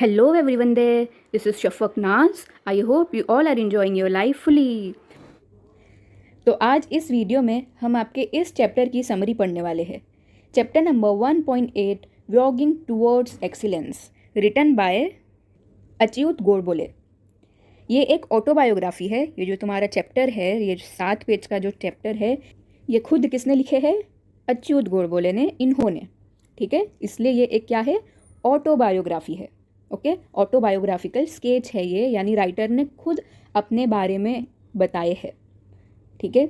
Hello everyone there, this is Shafaq Naz. I hope you all are enjoying your life fully. तो आज इस video में हम आपके इस चैप्टर की समरी पढ़ने वाले हैं। Chapter number 1.8 wagging towards excellence, written by Achyut Godbole. ये एक ऑटोबायोग्राफी है। ये जो तुम्हारा चैप्टर है, ये 7 पेज का जो चैप्टर है, ये खुद किसने लिखे हैं? अच्युत गोडबोले ने, इन्होंने। ठीक है, इसलिए ये एक क्या है? ऑटोबायोग्राफी है। ओके, ऑटोबायोग्राफिकल स्केच है ये, यानी राइटर ने खुद अपने बारे में बताए हैं। ठीक है,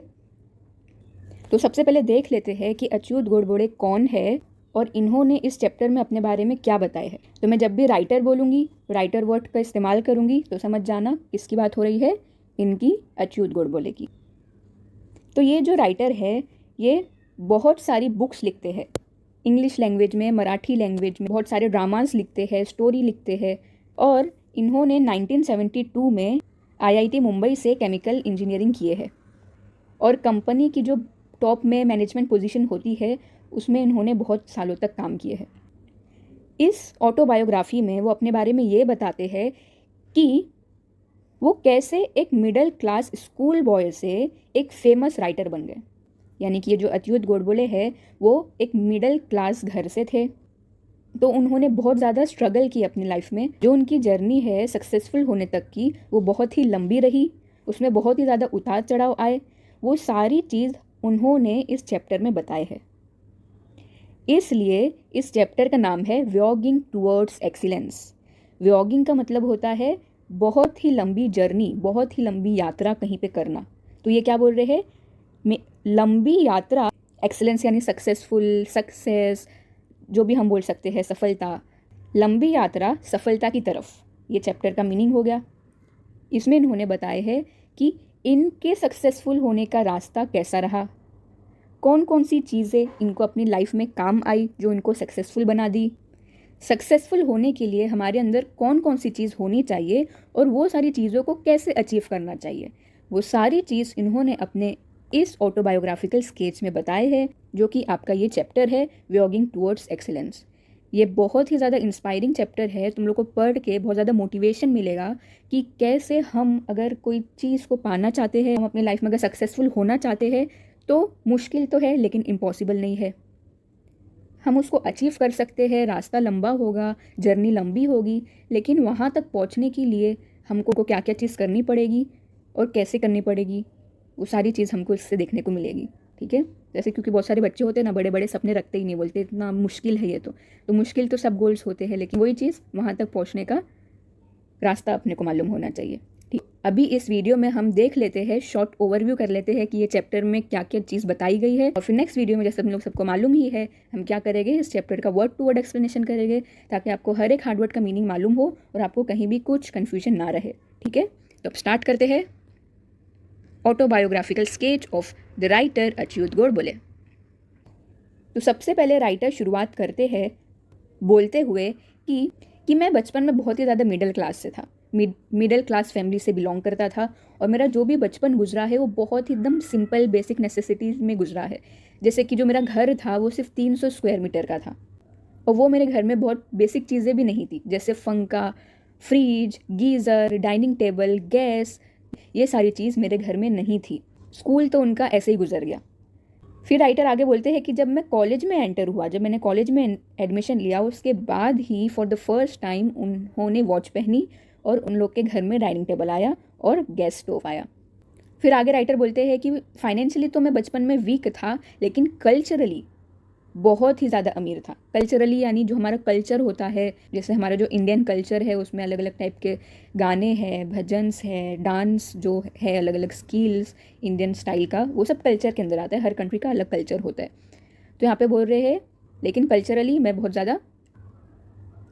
तो सबसे पहले देख लेते हैं कि अच्युत गोडबोले कौन है और इन्होंने इस चैप्टर में अपने बारे में क्या बताया है। तो मैं जब भी राइटर बोलूँगी, राइटर वर्ड का इस्तेमाल करूँगी, तो समझ जाना किसकी बात हो रही है, इनकी, अच्युत गोडबोले की। तो ये जो राइटर है, ये बहुत सारी बुक्स लिखते हैं, इंग्लिश लैंग्वेज में, मराठी लैंग्वेज में, बहुत सारे ड्रामास लिखते हैं, स्टोरी लिखते हैं। और इन्होंने 1972 में आईआईटी मुंबई से केमिकल इंजीनियरिंग किए है और कंपनी की जो टॉप में मैनेजमेंट पोजीशन होती है, उसमें इन्होंने बहुत सालों तक काम किए हैं। इस ऑटोबायोग्राफी में वो अपने बारे में ये बताते हैं कि वो कैसे एक मिडिल क्लास स्कूल बॉय से एक फेमस राइटर बन गए। यानी कि ये जो अच्युत गोडबोले है, वो एक मिडिल क्लास घर से थे, तो उन्होंने बहुत ज़्यादा स्ट्रगल की अपनी लाइफ में। जो उनकी जर्नी है सक्सेसफुल होने तक की, वो बहुत ही लंबी रही, उसमें बहुत ही ज़्यादा उतार चढ़ाव आए। वो सारी चीज़ उन्होंने इस चैप्टर में बताए हैं। इसलिए इस चैप्टर का नाम है वॉगिंग टूवर्ड्स एक्सीलेंस। वॉगिंग का मतलब होता है बहुत ही लंबी जर्नी, बहुत ही लंबी यात्रा कहीं पे करना। तो ये क्या बोल रहे हैं? लंबी यात्रा, एक्सीलेंस यानी सक्सेसफुल, सक्सेस, जो भी हम बोल सकते हैं, सफलता, लंबी यात्रा सफलता की तरफ, ये चैप्टर का मीनिंग हो गया। इसमें इन्होंने बताया है कि इनके सक्सेसफुल होने का रास्ता कैसा रहा, कौन कौन सी चीज़ें इनको अपनी लाइफ में काम आई जो इनको सक्सेसफुल बना दी। सक्सेसफुल होने के लिए हमारे अंदर कौन कौन सी चीज़ होनी चाहिए और वो सारी चीज़ों को कैसे अचीव करना चाहिए, वो सारी चीज़ इन्होंने अपने इस ऑटोबायोग्राफिकल स्केच में बताए हैं, जो कि आपका ये चैप्टर है वॉगिंग टूवर्ड्स एक्सीलेंस। ये बहुत ही ज़्यादा इंस्पायरिंग चैप्टर है। तुम लोग को पढ़ के बहुत ज़्यादा मोटिवेशन मिलेगा कि कैसे हम अगर कोई चीज़ को पाना चाहते हैं, हम अपनी लाइफ में अगर सक्सेसफुल होना चाहते हैं, तो मुश्किल तो है लेकिन इम्पॉसिबल नहीं है। हम उसको अचीव कर सकते हैं। रास्ता लंबा होगा, जर्नी लंबी होगी, लेकिन वहाँ तक पहुँचने के लिए हमको क्या क्या चीज़ करनी पड़ेगी और कैसे करनी पड़ेगी, वो सारी चीज़ हमको इससे देखने को मिलेगी। ठीक है, जैसे क्योंकि बहुत सारे बच्चे होते हैं ना, बड़े बड़े सपने रखते ही नहीं, बोलते इतना मुश्किल है ये। तो मुश्किल तो सब गोल्स होते हैं, लेकिन वही चीज़ वहाँ तक पहुँचने का रास्ता अपने को मालूम होना चाहिए। ठीक, अभी इस वीडियो में हम देख लेते हैं, शॉर्ट ओवरव्यू कर लेते हैं कि ये चैप्टर में क्या क्या चीज़ बताई गई है। और फिर नेक्स्ट वीडियो में, जैसे हम लोग सबको मालूम ही है, हम क्या करेंगे, इस चैप्टर का वर्ड टू वर्ड एक्सप्लेनेशन करेंगे, ताकि आपको हर एक हार्डवर्ड का मीनिंग मालूम हो और आपको कहीं भी कुछ कन्फ्यूजन ना रहे। ठीक है, तो अब स्टार्ट करते हैं। Autobiographical sketch of the writer Achyut Godbole. तो सबसे पहले राइटर शुरुआत करते हैं बोलते हुए कि मैं बचपन में बहुत ही ज़्यादा मिडिल क्लास से था, मिडिल क्लास फैमिली से बिलोंग करता था, और मेरा जो भी बचपन गुजरा है वो बहुत ही एकदम सिंपल बेसिक नेसेसिटीज़ में गुजरा है। जैसे कि जो मेरा घर था वो सिर्फ 300 स्क्वायर मीटर का था, और वो मेरे घर में बहुत बेसिक चीज़ें भी नहीं थी, जैसे पंखा, fridge, geyser, dining table, gas, ये सारी चीज़ मेरे घर में नहीं थी। स्कूल तो उनका ऐसे ही गुजर गया। फिर राइटर आगे बोलते हैं कि जब मैं कॉलेज में एंटर हुआ, जब मैंने कॉलेज में एडमिशन लिया, उसके बाद ही फॉर द फर्स्ट टाइम उन्होंने वॉच पहनी और उन लोग के घर में डाइनिंग टेबल आया और गैस स्टोव आया। फिर आगे राइटर बोलते हैं कि फाइनेंशियली तो मैं बचपन में वीक था, लेकिन कल्चरली बहुत ही ज़्यादा अमीर था। कल्चरली यानी जो हमारा कल्चर होता है, जैसे हमारा जो इंडियन कल्चर है, उसमें अलग अलग टाइप के गाने हैं, भजन्स है, डांस जो है, अलग अलग स्किल्स इंडियन स्टाइल का, वो सब कल्चर के अंदर आता है। हर कंट्री का अलग कल्चर होता है। तो यहाँ पे बोल रहे हैं लेकिन कल्चरली मैं बहुत ज़्यादा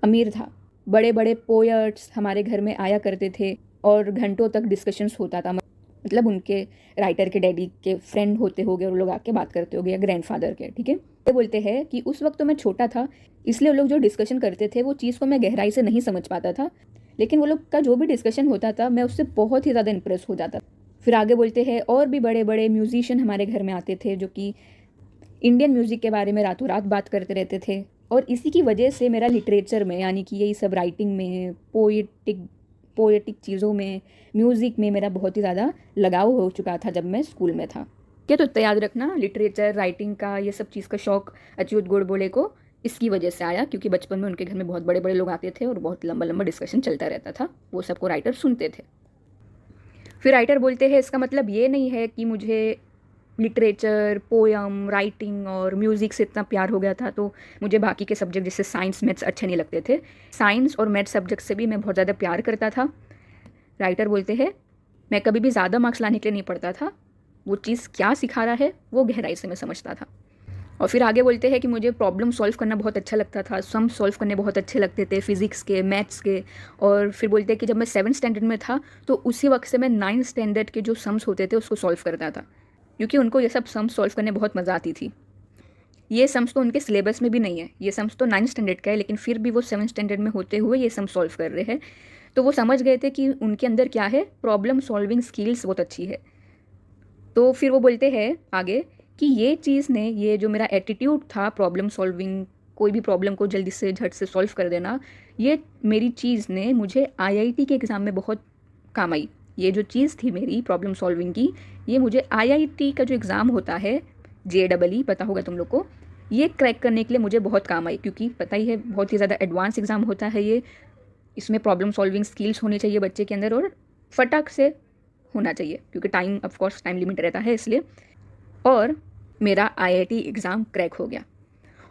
अमीर था। बड़े बड़े पोएट्स हमारे घर में आया करते थे और घंटों तक डिस्कशंस होता था, मतलब उनके राइटर के डैडी के फ्रेंड होते होंगे और वो लोग आके बात करते होंगे, या ग्रैंडफादर के। ठीक है, तो बोलते हैं कि उस वक्त तो मैं छोटा था, इसलिए वो लोग जो डिस्कशन करते थे वो चीज़ को मैं गहराई से नहीं समझ पाता था, लेकिन वो लोग का जो भी डिस्कशन होता था मैं उससे बहुत ही ज़्यादा इंप्रेस हो जाता। फिर आगे बोलते हैं और भी बड़े बड़े म्यूजिशियन हमारे घर में आते थे, जो कि इंडियन म्यूज़िक के बारे में रातों रात बात करते रहते थे, और इसी की वजह से मेरा लिटरेचर में, यानी कि यही सब राइटिंग में, पोएटिक चीज़ों में, म्यूज़िक में मेरा बहुत ही ज़्यादा लगाव हो चुका था जब मैं स्कूल में था। क्या तो इतना याद रखना, लिटरेचर, राइटिंग का, ये सब चीज़ का शौक़ अच्युत गोडबोले को इसकी वजह से आया, क्योंकि बचपन में उनके घर में बहुत बड़े बड़े लोग आते थे और बहुत लंबा लंबा डिस्कशन चलता रहता था, वो सबको राइटर सुनते थे। फिर राइटर बोलते हैं इसका मतलब ये नहीं है कि मुझे लिटरेचर, पोयम, राइटिंग और म्यूज़िक से इतना प्यार हो गया था तो मुझे बाकी के सब्जेक्ट जैसे साइंस, मैथ्स अच्छे नहीं लगते थे। साइंस और मैथ्स सब्जेक्ट से भी मैं बहुत ज़्यादा प्यार करता था। राइटर बोलते हैं मैं कभी भी ज़्यादा मार्क्स लाने के लिए नहीं पढ़ता था, वो चीज़ क्या सिखा रहा है वो गहराई से मैं समझता था। और फिर आगे बोलते हैं कि मुझे प्रॉब्लम सॉल्व करना बहुत अच्छा लगता था, सम सॉल्व करने बहुत अच्छे लगते थे, फिज़िक्स के, मैथ्स के। और फिर बोलते हैं कि जब मैं 7th स्टैंडर्ड में था तो उसी वक्त से मैं 9th स्टैंडर्ड के जो सम्स होते थे उसको सॉल्व करता था, क्योंकि उनको ये सब सम्स सॉल्व करने बहुत मज़ा आती थी। ये सम्स तो उनके सिलेबस में भी नहीं है, ये सम्स तो 9th स्टैंडर्ड का है, लेकिन फिर भी वो 7th स्टैंडर्ड में होते हुए ये सम्स सॉल्व कर रहे हैं। तो वो समझ गए थे कि उनके अंदर क्या है, प्रॉब्लम सॉल्विंग स्किल्स बहुत अच्छी है। तो फिर वो बोलते हैं आगे कि ये चीज़ ने, ये जो मेरा एटीट्यूड था प्रॉब्लम सॉल्विंग, कोई भी प्रॉब्लम को जल्दी से झट से सॉल्व कर देना, ये मेरी चीज़ ने मुझे आईआईटी के एग्ज़ाम में बहुत काम आई। ये जो चीज़ थी मेरी प्रॉब्लम सॉल्विंग की, ये मुझे आईआईटी का जो एग्ज़ाम होता है JEE, पता होगा तुम लोग को, ये क्रैक करने के लिए मुझे बहुत काम आई, क्योंकि पता ही है बहुत ही ज़्यादा एडवांस एग्ज़ाम होता है ये। इसमें प्रॉब्लम सॉल्विंग स्किल्स होनी चाहिए बच्चे के अंदर और फटाक से होना चाहिए, क्योंकि टाइम, ऑफकोर्स टाइम लिमिट रहता है इसलिए। और मेरा आईआईटी एग्ज़ाम क्रैक हो गया।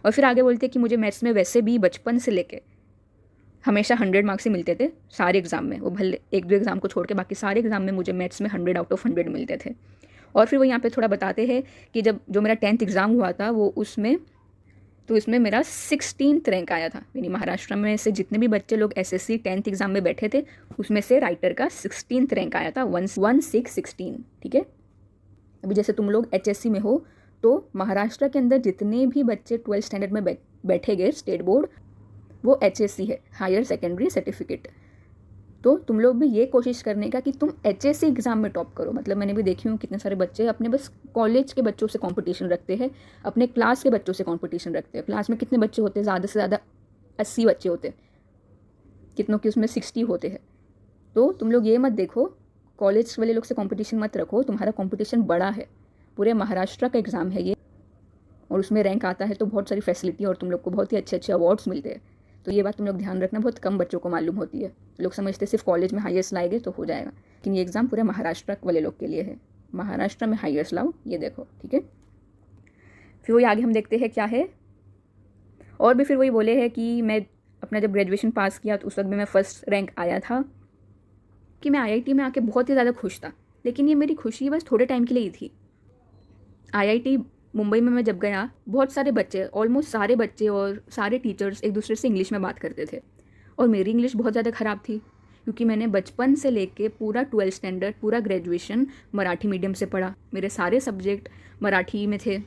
और फिर आगे बोलते कि मुझे मैथ्स में वैसे भी बचपन से लेके हमेशा 100 मार्क्स ही मिलते थे सारे एग्ज़ाम में, वो भले 1-2 एग्ज़ाम को छोड़ के बाकी सारे एग्ज़ाम में मुझे मैथ्स में 100 आउट ऑफ 100 मिलते थे। और फिर वो यहाँ पे थोड़ा बताते हैं कि जब जो मेरा 10th एग्ज़ाम हुआ था वो उसमें मेरा 16th रैंक आया था। यानी महाराष्ट्र में से जितने भी बच्चे लोग SSC 10th एग्ज़ाम में बैठे थे उसमें से राइटर का 16th रैंक आया था, 1616, ठीक है। अभी जैसे तुम लोग HSC में हो तो महाराष्ट्र के अंदर जितने भी बच्चे 12th स्टैंडर्ड में बैठे गए स्टेट बोर्ड, वो HSC है, हायर सेकेंडरी सर्टिफिकेट। तो तुम लोग भी ये कोशिश करने का कि तुम HSC एग्ज़ाम में टॉप करो। मतलब मैंने भी देखी हूँ कितने सारे बच्चे अपने बस कॉलेज के बच्चों से कंपटीशन रखते हैं, अपने क्लास के बच्चों से कंपटीशन रखते हैं। क्लास में कितने बच्चे होते हैं, ज़्यादा से ज़्यादा 80 बच्चे होते हैं, कितनों की उसमें 60 होते हैं। तो तुम लोग ये मत देखो, कॉलेज वाले लोग से कंपटीशन मत रखो, तुम्हारा कंपटीशन बड़ा है, पूरे महाराष्ट्र का एग्ज़ाम है ये, और उसमें रैंक आता है तो बहुत सारी फैसिलिटी और तुम लोग को बहुत ही अच्छे अच्छे अवार्ड्स मिलते हैं। तो ये बात तुम लोग ध्यान रखना, बहुत कम बच्चों को मालूम होती है। लोग समझते सिर्फ कॉलेज में हाईएस्ट लाएंगे तो हो जाएगा, लेकिन ये एग्ज़ाम पूरे महाराष्ट्र वाले लोग के लिए है। महाराष्ट्र में हाईएस्ट लाओ, ये देखो, ठीक है। फिर वही आगे हम देखते हैं क्या है। और भी फिर वही बोले हैं कि मैं अपना जब ग्रेजुएशन पास किया तो उस वक्त भी मैं फर्स्ट रैंक आया था, कि मैं IIT में आके बहुत ही ज़्यादा खुश था। लेकिन ये मेरी खुशी बस थोड़े टाइम के लिए ही थी। IIT मुंबई में मैं जब गया, बहुत सारे बच्चे, ऑलमोस्ट सारे बच्चे और सारे टीचर्स एक दूसरे से इंग्लिश में बात करते थे, और मेरी इंग्लिश बहुत ज़्यादा ख़राब थी, क्योंकि मैंने बचपन से लेके पूरा 12th स्टैंडर्ड, पूरा ग्रेजुएशन मराठी मीडियम से पढ़ा। मेरे सारे सब्जेक्ट मराठी में थे।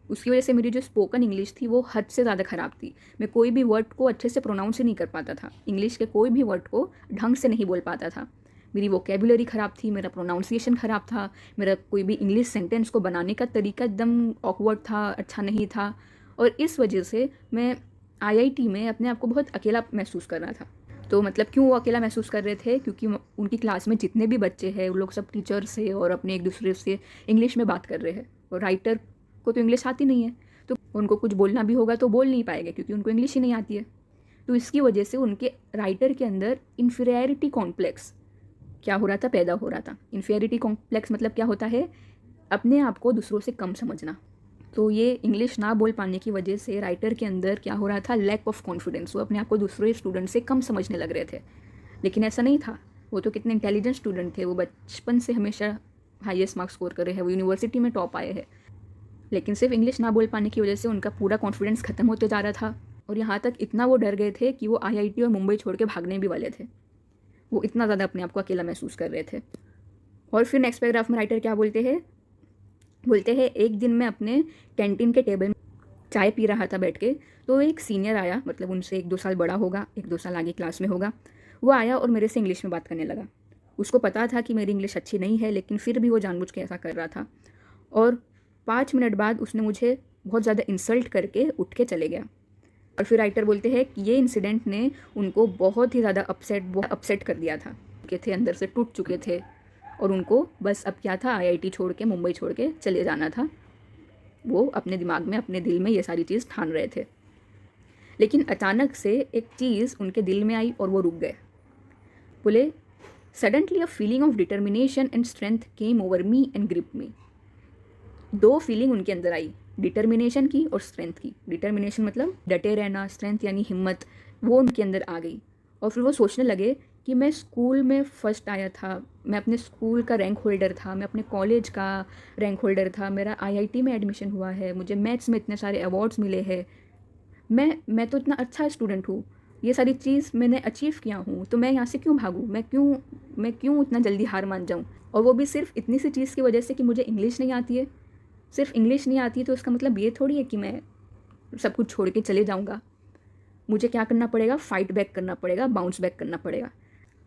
उसकी वजह से मेरी जो स्पोकन इंग्लिश थी वो हद से ज़्यादा ख़राब थी। मैं कोई भी वर्ड को अच्छे से प्रोनाउंस ही नहीं कर पाता था, इंग्लिश के कोई भी वर्ड को ढंग से नहीं बोल पाता था। मेरी वोकेबुलरी ख़राब थी, मेरा प्रोनाउंसिएशन ख़राब था, मेरा कोई भी इंग्लिश सेंटेंस को बनाने का तरीका एकदम ऑकवर्ड था, अच्छा नहीं था। और इस वजह से मैं IIT में अपने आप को बहुत अकेला महसूस कर रहा था। तो मतलब क्यों वो अकेला महसूस कर रहे थे, क्योंकि उनकी क्लास में जितने भी बच्चे हैं वो लोग सब टीचर से और अपने एक दूसरे से इंग्लिश में बात कर रहे हैं, और राइटर को तो इंग्लिश आती नहीं है, तो उनको कुछ बोलना भी होगा तो बोल नहीं पाएंगे, क्योंकि उनको इंग्लिश ही नहीं आती है। तो इसकी वजह से उनके राइटर के अंदर इन्फीरियरिटी कॉम्प्लेक्स क्या हो रहा था, पैदा हो रहा था। इन्फीरियरिटी कॉम्प्लेक्स मतलब क्या होता है, अपने आप को दूसरों से कम समझना। तो ये इंग्लिश ना बोल पाने की वजह से राइटर के अंदर क्या हो रहा था, लैक ऑफ कॉन्फिडेंस। वो अपने आप को दूसरे स्टूडेंट से कम समझने लग रहे थे, लेकिन ऐसा नहीं था। वो तो कितने इंटेलिजेंट स्टूडेंट थे, वो बचपन से हमेशा हाईएस्ट मार्क्स स्कोर कर रहे हैं, वो यूनिवर्सिटी में टॉप आए हैं, लेकिन सिर्फ इंग्लिश ना बोल पाने की वजह से उनका पूरा कॉन्फिडेंस ख़त्म होते जा रहा था। और यहाँ तक इतना वो डर गए थे कि वो IIT और मुंबई छोड़ के भागने भी वाले थे। वो इतना ज़्यादा अपने आप को अकेला महसूस कर रहे थे। और फिर नेक्स्ट पैराग्राफ में राइटर क्या बोलते हैं, एक दिन मैं अपने कैंटीन के टेबल में चाय पी रहा था बैठ के, तो एक सीनियर आया, मतलब उनसे 1-2 साल बड़ा होगा, 1-2 साल आगे क्लास में होगा। वो आया और मेरे से इंग्लिश में बात करने लगा। उसको पता था कि मेरी इंग्लिश अच्छी नहीं है, लेकिन फिर भी वो जानबूझ के ऐसा कर रहा था। और 5 मिनट बाद उसने मुझे बहुत ज़्यादा इंसल्ट करके उठ के चले गया। और फिर राइटर बोलते हैं कि ये इंसिडेंट ने उनको बहुत ही ज़्यादा अपसेट कर दिया था, के थे अंदर से टूट चुके थे और उनको बस अब क्या था, आईआईटी छोड़ के, मुंबई छोड़ के चले जाना था। वो अपने दिमाग में, अपने दिल में ये सारी चीज़ ठान रहे थे। लेकिन अचानक से एक चीज़ उनके दिल में आई और वो रुक गए। बोले, suddenly a feeling of determination and strength came over me and grip me. दो फीलिंग उनके अंदर आई, डिटर्मिनेशन की और स्ट्रेंथ की। डिटर्मिनेशन मतलब डटे रहना, स्ट्रेंथ यानी हिम्मत, वो उनके अंदर आ गई। और फिर वो सोचने लगे कि मैं स्कूल में फ़र्स्ट आया था, मैं अपने स्कूल का रैंक होल्डर था, मैं अपने कॉलेज का रैंक होल्डर था, मेरा आईआईटी में एडमिशन हुआ है, मुझे मैथ्स में इतने सारे अवार्ड्स मिले हैं, मैं तो इतना अच्छा स्टूडेंट हूँ, ये सारी चीज़ मैंने अचीव किया हूँ, तो मैं यहाँ से क्यों भागूँ, मैं क्यों इतना जल्दी हार मान जाऊँ। और वो भी सिर्फ इतनी सी चीज़ की वजह से कि मुझे इंग्लिश नहीं आती है। सिर्फ इंग्लिश नहीं आती है तो उसका मतलब ये थोड़ी है कि मैं सब कुछ छोड़ के चले जाऊँगा। मुझे क्या करना पड़ेगा, फाइट बैक करना पड़ेगा, बाउंस बैक करना पड़ेगा।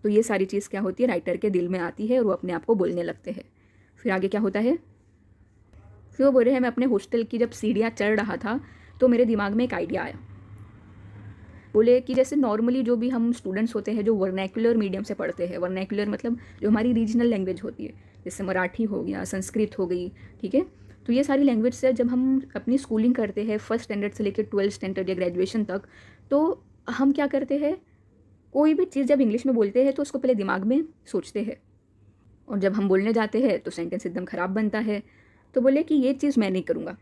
तो ये सारी चीज़ क्या होती है, राइटर के दिल में आती है और वो अपने आप को बोलने लगते हैं। फिर आगे क्या होता है, फिर वो बोल रहे हैं, मैं अपने हॉस्टल की जब सीढ़ियाँ चढ़ रहा था तो मेरे दिमाग में एक आइडिया आया। बोले कि जैसे नॉर्मली जो भी हम स्टूडेंट्स होते हैं जो वर्नैकुलर मीडियम से पढ़ते हैं, वर्नैकुलर मतलब जो हमारी रीजनल लैंग्वेज होती है, जैसे मराठी हो गया, संस्कृत हो गई, ठीक है। तो ये सारी लैंग्वेज से जब हम अपनी स्कूलिंग करते हैं, फर्स्ट स्टैंडर्ड से लेकर 12th स्टैंडर्ड या ग्रेजुएशन तक, तो हम क्या करते हैं, कोई भी चीज़ जब इंग्लिश में बोलते हैं तो उसको पहले दिमाग में सोचते हैं और जब हम बोलने जाते हैं तो सेंटेंस एकदम ख़राब बनता है। तो बोले कि ये चीज़ मैं नहीं करूँगा।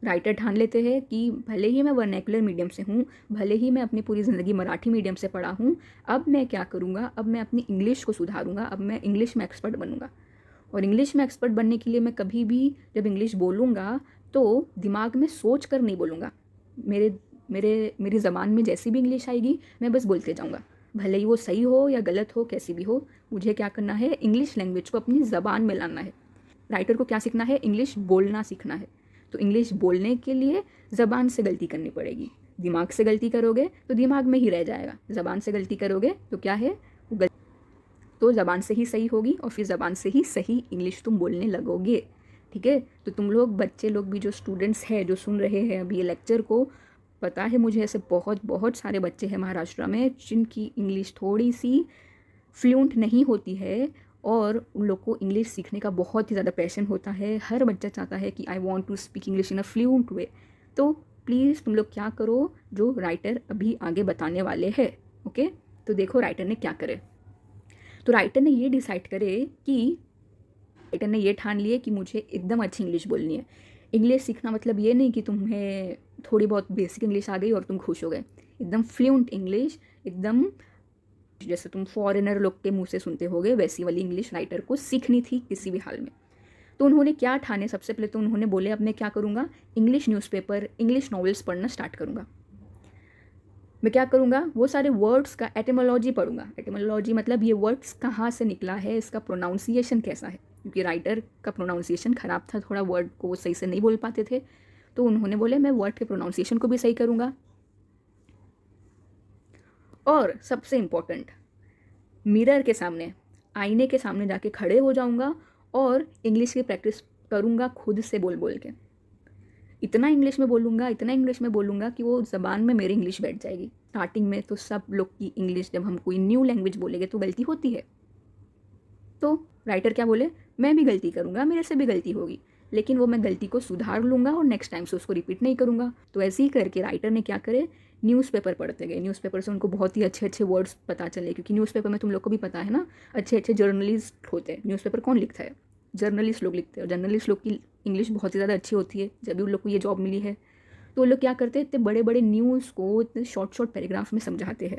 राइटर ठान लेते हैं कि भले ही मैं वर्नैकुलर मीडियम से हूँ, भले ही मैं अपनी पूरी ज़िंदगी मराठी मीडियम से पढ़ा हूँ, अब मैं क्या करूँगा, अब मैं अपनी इंग्लिश को सुधारूँगा, अब मैं इंग्लिश में एक्सपर्ट बनूँगा। और इंग्लिश में एक्सपर्ट बनने के लिए मैं कभी भी जब इंग्लिश बोलूँगा तो दिमाग में सोच कर नहीं बोलूँगा। मेरी ज़बान में जैसी भी इंग्लिश आएगी मैं बस बोलते जाऊँगा, भले ही वो सही हो या गलत हो, कैसी भी हो। मुझे क्या करना है, इंग्लिश लैंग्वेज को अपनी ज़बान में लाना है। राइटर को क्या सीखना है, इंग्लिश बोलना सीखना है। तो इंग्लिश बोलने के लिए ज़बान से गलती करनी पड़ेगी। दिमाग से गलती करोगे तो दिमाग में ही रह जाएगा, ज़बान से गलती करोगे तो क्या है, वो तो ज़बान से ही सही होगी और फिर ज़बान से ही सही इंग्लिश तुम बोलने लगोगे, ठीक है। तो तुम लोग, बच्चे लोग भी जो स्टूडेंट्स हैं, जो सुन रहे हैं अभी ये लेक्चर को, पता है मुझे ऐसे बहुत सारे बच्चे हैं महाराष्ट्र में जिनकी इंग्लिश थोड़ी सी फ्लुएंट नहीं होती है और उन लोग को इंग्लिश सीखने का बहुत ही ज़्यादा पैशन होता है। हर बच्चा चाहता है कि I want to speak English in a fluent way. तो प्लीज़ तुम लोग क्या करो जो राइटर अभी आगे बताने वाले हैं, ओके। तो देखो राइटर ने क्या करे। तो राइटर ने ये डिसाइड करे कि राइटर ने ये ठान लिए कि मुझे एकदम अच्छी इंग्लिश बोलनी है। इंग्लिश सीखना मतलब ये नहीं कि तुम्हें थोड़ी बहुत बेसिक इंग्लिश आ गई और तुम खुश हो गए। एकदम फ्लुएंट इंग्लिश, एकदम जैसे तुम फॉरेनर लोग के मुंह से सुनते होगे, वैसी वाली इंग्लिश राइटर को सीखनी थी किसी भी हाल में। तो उन्होंने क्या ठाने, सबसे पहले तो उन्होंने बोले अब मैं क्या करूँगा, इंग्लिश न्यूज़पेपर, इंग्लिश नॉवेल्स पढ़ना स्टार्ट करूँगा। मैं क्या करूँगा, वो सारे वर्ड्स का एटिमोलॉजी पढ़ूंगा। एटिमोलॉजी मतलब ये वर्ड्स कहाँ से निकला है, इसका प्रोनाउंसिएशन कैसा है, क्योंकि राइटर का प्रोनाउंसिएशन ख़राब था, थोड़ा वर्ड को वो सही से नहीं बोल पाते थे। तो उन्होंने बोले मैं वर्ड के प्रोनाउंसिएशन को भी सही करूँगा। और सबसे इम्पोर्टेंट, मिरर के सामने, आईने के सामने जाके खड़े हो जाऊँगा और इंग्लिश की प्रैक्टिस करूँगा खुद से बोल बोल के। इतना इंग्लिश में बोलूँगा कि वो ज़बान में मेरी इंग्लिश बैठ जाएगी। स्टार्टिंग में तो सब लोग की इंग्लिश, जब हम कोई न्यू लैंग्वेज बोलेंगे तो गलती होती है। तो राइटर क्या बोले, मैं भी गलती करूँगा, मेरे से भी गलती होगी, लेकिन वो मैं गलती को सुधार लूँगा और नेक्स्ट टाइम से उसको रिपीट नहीं करूँगा। तो ऐसे ही करके राइटर ने क्या करे, न्यूज़पेपर पढ़ते गए। न्यूज़पेपर से उनको बहुत ही अच्छे अच्छे वर्ड्स पता चले, क्योंकि न्यूज़पेपर में तुम लोग को भी पता है ना, अच्छे अच्छे जर्नलिस्ट होते हैं। न्यूज़पेपर कौन लिखता है, जर्नलिस्ट लोग लिखते हैं। और जर्नलिस्ट लोग की इंग्लिश बहुत ही ज़्यादा अच्छी होती है, जब भी उन लोग को ये जॉब मिली है। तो वो लोग क्या करते हैं, इतने बड़े बड़े न्यूज़ को इतने शॉर्ट पैराग्राफ में समझाते हैं।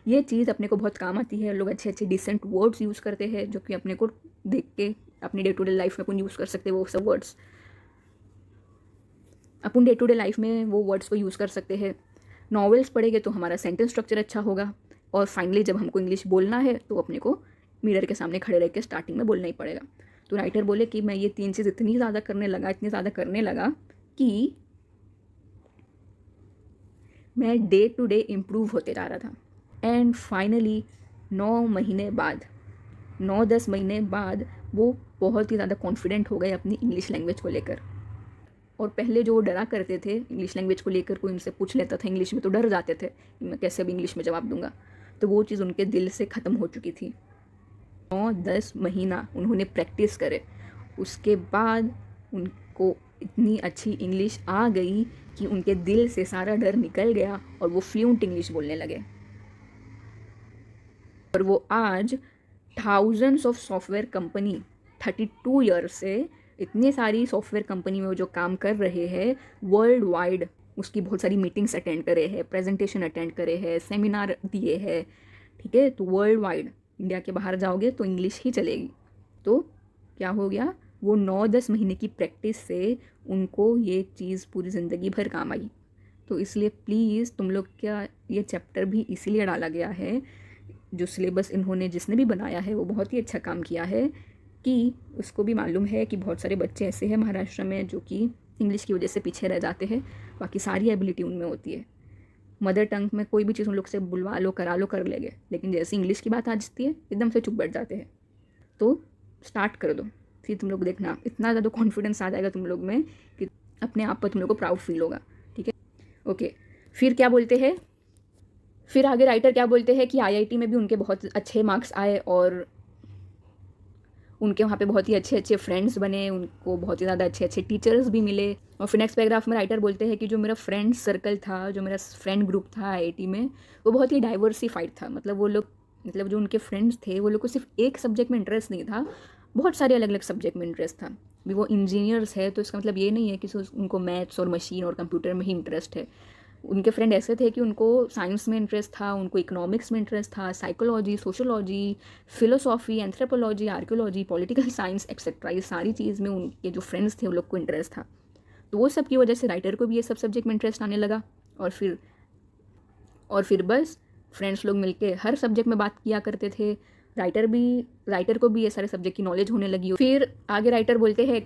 ये चीज़ अपने को बहुत काम आती है। लोग अच्छे अच्छे डिसेंट वर्ड्स यूज़ करते हैं जो कि अपने को देख के अपनी डे टू डे लाइफ में अपन यूज़ कर सकते हैं। वो सब वर्ड्स अपन डे टू डे लाइफ में वो वर्ड्स को यूज़ कर सकते हैं। नॉवेल्स पढ़ेंगे तो हमारा सेंटेंस स्ट्रक्चर अच्छा होगा। और फाइनली जब हमको इंग्लिश बोलना है तो अपने को मिरर के सामने खड़े रह के स्टार्टिंग में बोलना ही पड़ेगा। तो राइटर बोले कि मैं ये 3 चीज़ इतनी ज़्यादा करने लगा कि मैं डे टू डे इम्प्रूव होते जा रहा था। एंड फाइनली 9-10 महीने बाद वो बहुत ही ज़्यादा कॉन्फिडेंट हो गए अपनी इंग्लिश लैंग्वेज को लेकर। और पहले जो वो डरा करते थे इंग्लिश लैंग्वेज को लेकर, कोई उनसे पूछ लेता था इंग्लिश में तो डर जाते थे कि मैं कैसे अब इंग्लिश में जवाब दूंगा, तो वो चीज़ उनके दिल से ख़त्म हो चुकी थी। 9-10 महीना उन्होंने प्रैक्टिस करे, उसके बाद उनको इतनी अच्छी इंग्लिश आ गई कि उनके दिल से सारा डर निकल गया और वो फ्लूएंट इंग्लिश बोलने लगे। और वो आज thousands of software company 32 years से इतनी सारी सॉफ्टवेयर कंपनी में वो जो काम कर रहे हैं वर्ल्ड वाइड, उसकी बहुत सारी मीटिंग्स अटेंड करे हैं, प्रेजेंटेशन अटेंड करे हैं, सेमिनार दिए हैं, ठीक है। तो वर्ल्ड वाइड इंडिया के बाहर जाओगे तो इंग्लिश ही चलेगी। तो क्या हो गया, वो 9-10 महीने की प्रैक्टिस से उनको ये चीज़ पूरी ज़िंदगी भर काम आई। तो इसलिए प्लीज़ तुम लोग का ये चैप्टर भी इसीलिए डाला गया है, जो सिलेबस इन्होंने जिसने भी बनाया है वो बहुत ही अच्छा काम किया है, कि उसको भी मालूम है कि बहुत सारे बच्चे ऐसे हैं महाराष्ट्र में जो कि इंग्लिश की वजह से पीछे रह जाते हैं, बाकी सारी एबिलिटी उनमें होती है। मदर टंग में कोई भी चीज़ उन लोग से बुलवा लो, करा लो, कर लेंगे, लेकिन जैसे इंग्लिश की बात आ जाती है एकदम से चुप बैठ जाते हैं। तो स्टार्ट कर दो, फिर तुम लोग देखना इतना ज़्यादा कॉन्फिडेंस आ जाएगा तुम लोग में कि अपने आप पर तुम लोग को प्राउड फील होगा, ठीक है। ओके, फिर क्या बोलते हैं, फिर आगे राइटर क्या बोलते हैं कि आईआईटी में भी उनके बहुत अच्छे मार्क्स आए और उनके वहाँ पे बहुत ही अच्छे अच्छे फ्रेंड्स बने, उनको बहुत ही ज़्यादा अच्छे अच्छे टीचर्स भी मिले। और फिर नेक्स्ट पैराग्राफ में राइटर बोलते हैं कि जो मेरा फ्रेंड सर्कल था, जो मेरा फ्रेंड ग्रुप था आईआईटी में, वो बहुत ही डाइवर्सिफाइड था। मतलब वो लोग, मतलब जो उनके फ्रेंड्स थे वो लोग को सिर्फ एक सब्जेक्ट में इंटरेस्ट नहीं था, बहुत सारे अलग अलग सब्जेक्ट में इंटरेस्ट था। भी वो इंजीनियर्स है तो इसका मतलब ये नहीं है कि उनको मैथ्स और मशीन और कंप्यूटर में ही इंटरेस्ट है। उनके फ्रेंड ऐसे थे कि उनको साइंस में इंटरेस्ट था, उनको इकोनॉमिक्स में इंटरेस्ट था, psychology, sociology, philosophy, anthropology, archaeology, political science etcetera, ये सारी चीज़ में उनके जो फ्रेंड्स थे उन लोग को इंटरेस्ट था। तो वो सब की वजह से राइटर को भी ये सब सब्जेक्ट में इंटरेस्ट आने लगा। और फिर बस फ्रेंड्स लोग मिलके हर सब्जेक्ट में बात किया करते थे। राइटर को भी ये सारे सब्जेक्ट की नॉलेज होने लगी। फिर आगे राइटर बोलते हैं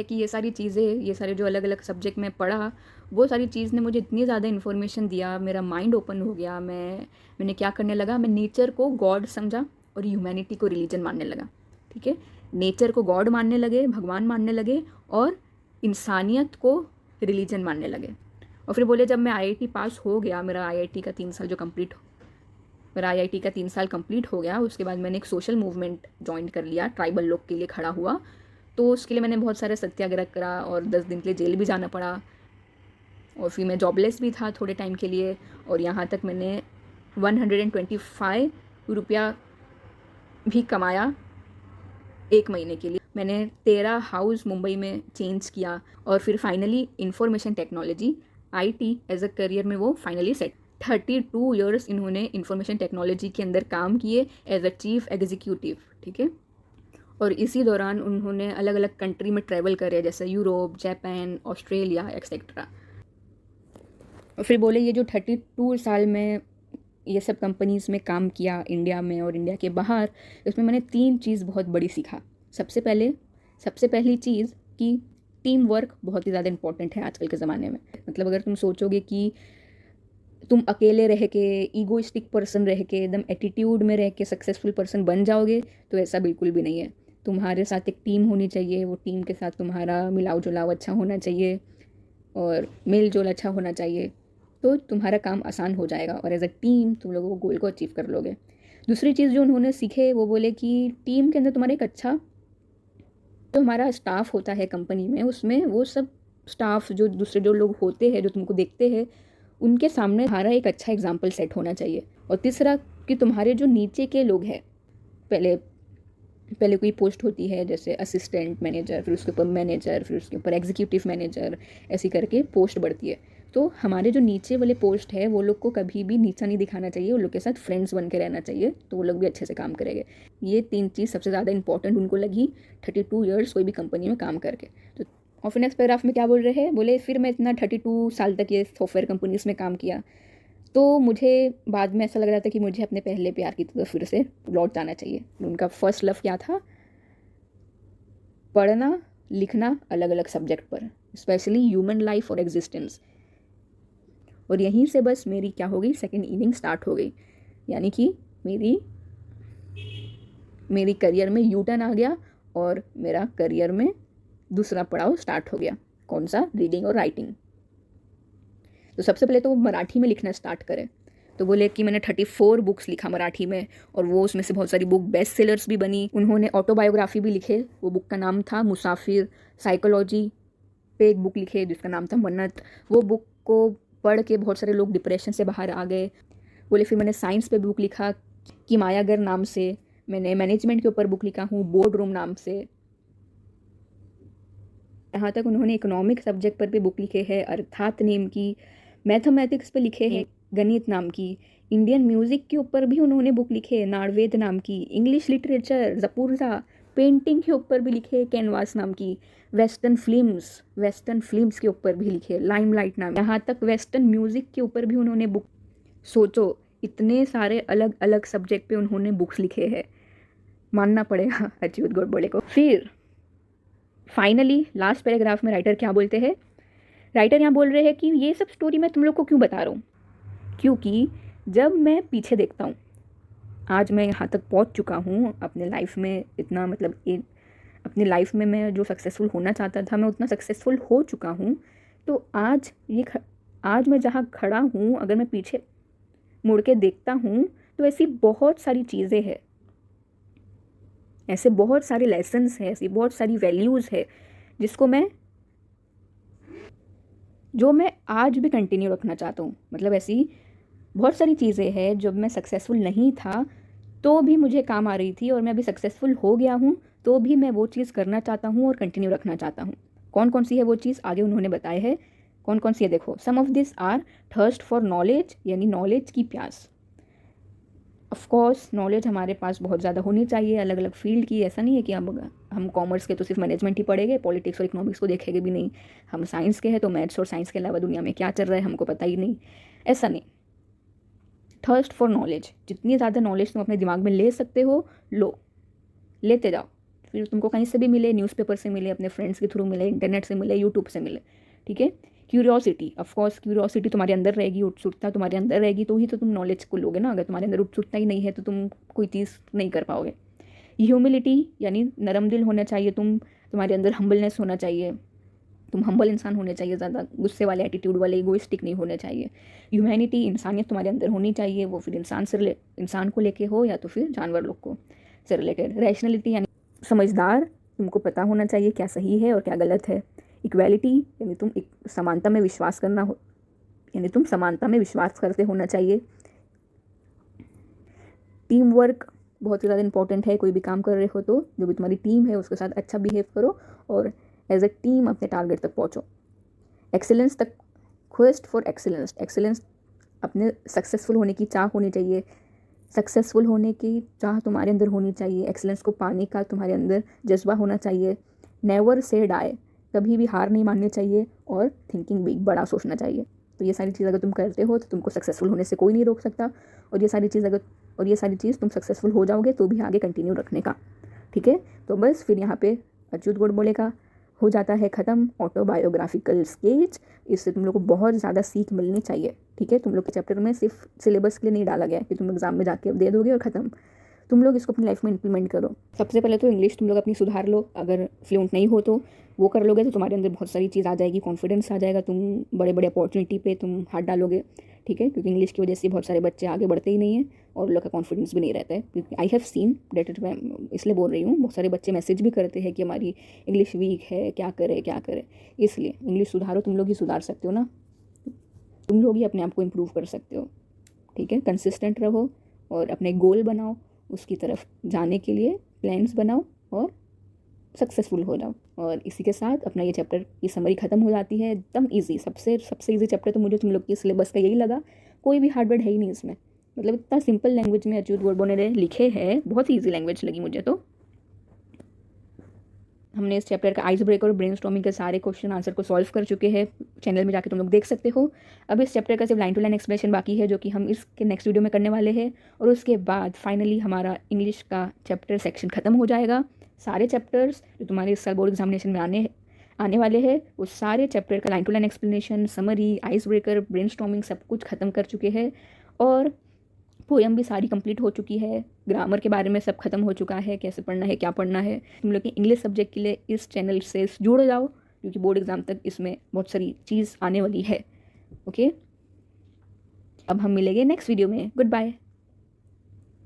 कि ये सारी चीज़ें, ये सारे जो अलग अलग सब्जेक्ट में पढ़ा, वो सारी चीज़ ने मुझे इतनी ज़्यादा इन्फॉर्मेशन दिया, मेरा माइंड ओपन हो गया। मैंने क्या करने लगा, मैं नेचर को गॉड समझा और ह्यूमैनिटी को रिलीजन मानने लगा, ठीक है। नेचर को गॉड मानने लगे, भगवान मानने लगे, और इंसानियत को रिलीजन मानने लगे। और फिर बोले जब मैं आईआईटी पास हो गया, मेरा आईआईटी का 3 साल कंप्लीट हो गया, उसके बाद मैंने एक सोशल मूवमेंट ज्वाइन कर लिया, ट्राइबल लोग के लिए खड़ा हुआ। तो उसके लिए मैंने बहुत सारे सत्याग्रह करा और 10 दिन के लिए जेल भी जाना पड़ा। और फिर मैं जॉबलेस भी था थोड़े टाइम के लिए, और यहाँ तक मैंने 125 रुपया भी कमाया 1 महीने के लिए। मैंने 13 हाउस मुंबई में चेंज किया, और फिर finally information technology IT as a career में वो फाइनली सेट। 32 ईयर्स इन्होंने इंफॉर्मेशन टेक्नोलॉजी के अंदर काम किए एज अ चीफ एग्जीक्यूटिव, ठीक है। और इसी दौरान उन्होंने अलग अलग कंट्री में ट्रैवल करे, जैसे यूरोप, जापान, ऑस्ट्रेलिया एक्सेट्रा। और फिर बोले ये जो 32 साल में ये सब कंपनीज़ में काम किया इंडिया में और इंडिया के बाहर, इसमें मैंने 3 चीज़ बहुत बड़ी सीखा। सबसे पहली चीज़ कि टीम वर्क बहुत ही ज़्यादा इंपॉर्टेंट है आजकल के ज़माने में। मतलब अगर तुम सोचोगे कि तुम अकेले रह के, ईगोइस्टिक पर्सन रह के, एकदम एटीट्यूड में रह के सक्सेसफुल पर्सन बन जाओगे, तो ऐसा बिल्कुल भी नहीं है। तुम्हारे साथ एक टीम होनी चाहिए, वो टीम के साथ तुम्हारा मिलाव जुलाव अच्छा होना चाहिए और मेल जोल अच्छा होना चाहिए, तो तुम्हारा काम आसान हो जाएगा और एज अ टीम तुम लोगों को गोल को अचीव कर लोगे। दूसरी चीज़ जो उन्होंने सीखे वो बोले कि टीम के अंदर तुम्हारा एक अच्छा जो हमारा स्टाफ होता है कंपनी में, उसमें वो सब स्टाफ जो दूसरे जो लोग होते हैं जो तुमको देखते हैं, उनके सामने तुम्हारा एक अच्छा एग्जाम्पल सेट होना चाहिए। और तीसरा कि तुम्हारे जो नीचे के लोग हैं, पहले कोई पोस्ट होती है जैसे असिस्टेंट मैनेजर, फिर उसके ऊपर मैनेजर, फिर उसके ऊपर एग्जीक्यूटिव मैनेजर, ऐसी करके पोस्ट बढ़ती है। तो हमारे जो नीचे वाले पोस्ट है वो लोग को कभी भी नीचा नहीं दिखाना चाहिए, उन लोग के साथ फ्रेंड्स बन के रहना चाहिए, तो वो लोग भी अच्छे से काम करेंगे। ये 3 चीज़ सबसे ज़्यादा इंपॉर्टेंट उनको लगी 32 ईयर्स कोई भी कंपनी में काम करके। तो और फिर नेक्स्ट पैराग्राफ में क्या बोल रहे हैं, बोले फिर मैं इतना 32 साल तक ये सॉफ्टवेयर कंपनीज में काम किया, तो मुझे बाद में ऐसा लग रहा था कि मुझे अपने पहले प्यार की तरफ फिर से लौट जाना चाहिए। उनका फर्स्ट लव क्या था, पढ़ना लिखना अलग अलग सब्जेक्ट पर, स्पेशली ह्यूमन लाइफ और एग्जिस्टेंस। और यहीं से बस मेरी क्या हो गई, सेकेंड इनिंग स्टार्ट हो गई, यानी कि मेरी करियर में यू टर्न आ गया और मेरा करियर में दूसरा पड़ाव स्टार्ट हो गया। कौन सा? रीडिंग और राइटिंग। तो सबसे पहले तो वो मराठी में लिखना स्टार्ट करें। तो बोले कि मैंने 34 बुक्स लिखा मराठी में, और वो उसमें से बहुत सारी बुक बेस्ट सेलर्स भी बनी। उन्होंने ऑटोबायोग्राफी भी लिखे, वो बुक का नाम था मुसाफिर। साइकोलॉजी पे एक बुक लिखे जिसका नाम था मन्नत। वो बुक को पढ़ के बहुत सारे लोग डिप्रेशन से बाहर आ गए। बोले फिर मैंने साइंस पे बुक लिखा कि मायागर नाम से। मैंने मैनेजमेंट के ऊपर बुक लिखा हूँ बोर्ड रूम नाम से। यहाँ तक उन्होंने इकोनॉमिक सब्जेक्ट पर भी बुक लिखे हैं, अर्थात नेम की। मैथमेटिक्स पे लिखे हैं गणित नाम की। इंडियन म्यूज़िक के ऊपर भी उन्होंने बुक लिखे नाड़वेद नाम की। English literature जपूर्जा। पेंटिंग के ऊपर भी लिखे कैनवास नाम की। वेस्टर्न फिल्म्स के ऊपर भी लिखे लाइमलाइट नाम। यहाँ तक वेस्टर्न म्यूज़िक के ऊपर भी उन्होंने बुक। सोचो इतने सारे अलग अलग सब्जेक्ट पे उन्होंने बुक्स लिखे हैं, मानना पड़ेगा अच्युत गोडबोले को। फिर फाइनली लास्ट पैराग्राफ में राइटर क्या बोलते हैं? राइटर यहाँ बोल रहे हैं कि ये सब स्टोरी मैं तुम लोग को क्यों बता रहा हूँ, क्योंकि जब मैं पीछे देखता हूँ, आज मैं यहाँ तक पहुँच चुका हूँ अपने लाइफ में, इतना मतलब अपनी लाइफ में मैं जो सक्सेसफुल होना चाहता था मैं उतना सक्सेसफुल हो चुका हूँ। तो आज मैं जहाँ खड़ा हूँ, अगर मैं पीछे मुड़ के देखता हूँ तो ऐसी बहुत सारी चीज़ें हैं, ऐसे बहुत सारे लेसन्स हैं, ऐसी बहुत सारी वैल्यूज़ है जो मैं आज भी कंटिन्यू रखना चाहता हूँ। मतलब ऐसी बहुत सारी चीज़ें हैं जब मैं सक्सेसफुल नहीं था तो भी मुझे काम आ रही थी, और मैं अभी सक्सेसफुल हो गया हूँ तो भी मैं वो चीज़ करना चाहता हूँ और कंटिन्यू रखना चाहता हूँ। कौन कौन सी है वो चीज़ आगे उन्होंने बताए है। कौन कौन सी है देखो। Some of this are thirst for knowledge, यानी नॉलेज की प्यास। ऑफ कोर्स नॉलेज हमारे पास बहुत ज़्यादा होनी चाहिए अलग अलग फील्ड की। ऐसा नहीं है कि हम कॉमर्स के तो सिर्फ मैनेजमेंट ही पढ़ेंगे, पॉलिटिक्स और इकोनॉमिक्स को देखेंगे भी नहीं। हम साइंस के हैं तो मैथ्स और साइंस के अलावा दुनिया में क्या चल रहा है हमको पता ही नहीं, ऐसा नहीं। थर्स्ट फॉर नॉलेज, जितनी ज़्यादा नॉलेज तुम अपने दिमाग में ले सकते हो लेते जाओ। फिर तुमको कहीं से भी मिले, न्यूज़पेपर से मिले, अपने फ्रेंड्स के थ्रू मिले, इंटरनेट से मिले, यूट्यूब से मिले, ठीक है। क्यूरियोसिटी, ऑफकोर्स क्यूरियोसिटी तुम्हारे अंदर रहेगी, उत्सुकता तुम्हारे अंदर रहेगी तो ही तो तुम नॉलेज को लोगे ना। अगर तुम्हारे अंदर उत्सुकता ही नहीं है तो तुम कोई चीज़ नहीं कर पाओगे। ह्यूमिलिटी, यानी नरम दिल होना चाहिए, तुम्हारे अंदर हम्बलनेस होना चाहिए, तुम हम्बल इंसान होने चाहिए, ज़्यादा गुस्से वाले एटीट्यूड वाले इगोइस्टिक नहीं होने चाहिए। ह्यूमैनिटी, इंसानियत तुम्हारे अंदर होनी चाहिए, वो फिर इंसान को लेके हो या तो फिर जानवर लोग को से रिलेटेड। रैशनलिटी, यानी समझदार, तुमको पता होना चाहिए क्या सही है और क्या गलत है। इक्वालिटी, यानी तुम एक समानता में विश्वास करना हो, यानी तुम समानता में विश्वास करते होना चाहिए। टीम वर्क बहुत ही ज़्यादा इंपॉर्टेंट है। कोई भी काम कर रहे हो तो जो भी तुम्हारी टीम है उसके साथ अच्छा बिहेव करो और एज ए टीम अपने टारगेट तक पहुँचो। एक्सेलेंस तक, क्वेस्ट फॉर एक्सेलेंस अपने सक्सेसफुल होने की चाह होनी चाहिए। सक्सेसफुल होने की चाह तुम्हारे अंदर होनी चाहिए, एक्सेलेंस को पाने का तुम्हारे अंदर जज्बा होना चाहिए। नेवर से डाई, कभी भी हार नहीं माननी चाहिए, और थिंकिंग बिग, बड़ा सोचना चाहिए। तो ये सारी चीज़ अगर तुम करते हो तो तुमको सक्सेसफुल होने से कोई नहीं रोक सकता, और ये सारी चीज़ तुम सक्सेसफुल हो जाओगे तो भी आगे कंटिन्यू रखने का, ठीक है। तो बस फिर यहाँ पे अच्युत गोडबोले का हो जाता है ख़त्म ऑटोबायोग्राफिकल स्केच। इससे तुम लोग को बहुत ज़्यादा सीख मिलनी चाहिए, ठीक है। तुम लोग के चैप्टर में सिर्फ सिलेबस के लिए नहीं डाला गया कि तुम एग्जाम में जाके अब दे दोगे और ख़त्म। तुम लोग इसको अपनी लाइफ में इंप्लीमेंट करो। सबसे पहले तो इंग्लिश तुम लोग अपनी सुधार लो, अगर फ्लुएंट नहीं हो तो वो कर लोगे तो तुम्हारे अंदर बहुत सारी चीज़ आ जाएगी, कॉन्फिडेंस आ जाएगा, तुम बड़े बड़े अपॉर्चुनिटी पे तुम हाथ डालोगे, ठीक है। क्योंकि इंग्लिश की वजह से बहुत सारे बच्चे आगे बढ़ते ही नहीं हैं और लोग का कॉन्फिडेंस भी नहीं रहता है। क्योंकि I have seen that it, मैं इसलिए बोल रही हूँ, बहुत सारे बच्चे मैसेज भी करते हैं कि हमारी इंग्लिश वीक है, क्या करें। इसलिए इंग्लिश सुधारो, तुम लोग ही सुधार सकते हो ना, तुम लोग ही अपने आप को इम्प्रूव कर सकते हो, ठीक है। कंसिस्टेंट रहो और अपने गोल बनाओ, उसकी तरफ जाने के लिए प्लान्स बनाओ और सक्सेसफुल हो जाओ। और इसी के साथ अपना ये चैप्टर की समरी ख़त्म हो जाती है। एकदम इजी, सबसे ईजी चैप्टर तो मुझे तुम लोग की सिलेबस का यही लगा। कोई भी हार्ड वर्ड है ही नहीं इसमें, मतलब इतना सिंपल लैंग्वेज में अच्युत गोडबोले ने लिखे हैं, बहुत ही ईजी लैंग्वेज लगी मुझे। तो हमने इस चैप्टर का आइस ब्रेकर और ब्रेनस्टॉर्मिंग के सारे क्वेश्चन आंसर को सॉल्व कर चुके हैं, चैनल में जाके तुम लोग देख सकते हो। अब इस चैप्टर का सिर्फ लाइन टू लाइन एक्सप्लेनेशन बाकी है, जो कि हम इसके नेक्स्ट वीडियो में करने वाले हैं। और उसके बाद फाइनली हमारा इंग्लिश का चैप्टर सेक्शन ख़त्म हो जाएगा। सारे चैप्टर्स जो तुम्हारे इस साल बोर्ड एग्जामिनेशन में आने वाले हैं, वो सारे चैप्टर का line to line explanation, summary, ice breaker, brainstorming सब कुछ ख़त्म कर चुके हैं। और पोयम भी सारी कंप्लीट हो चुकी है, ग्रामर के बारे में सब खत्म हो चुका है, कैसे पढ़ना है क्या पढ़ना है। तुम लोग के इंग्लिश सब्जेक्ट के लिए इस चैनल से जुड़ जाओ, क्योंकि बोर्ड एग्ज़ाम तक इसमें बहुत सारी चीज़ आने वाली है। ओके, अब हम मिलेंगे नेक्स्ट वीडियो में। Good bye.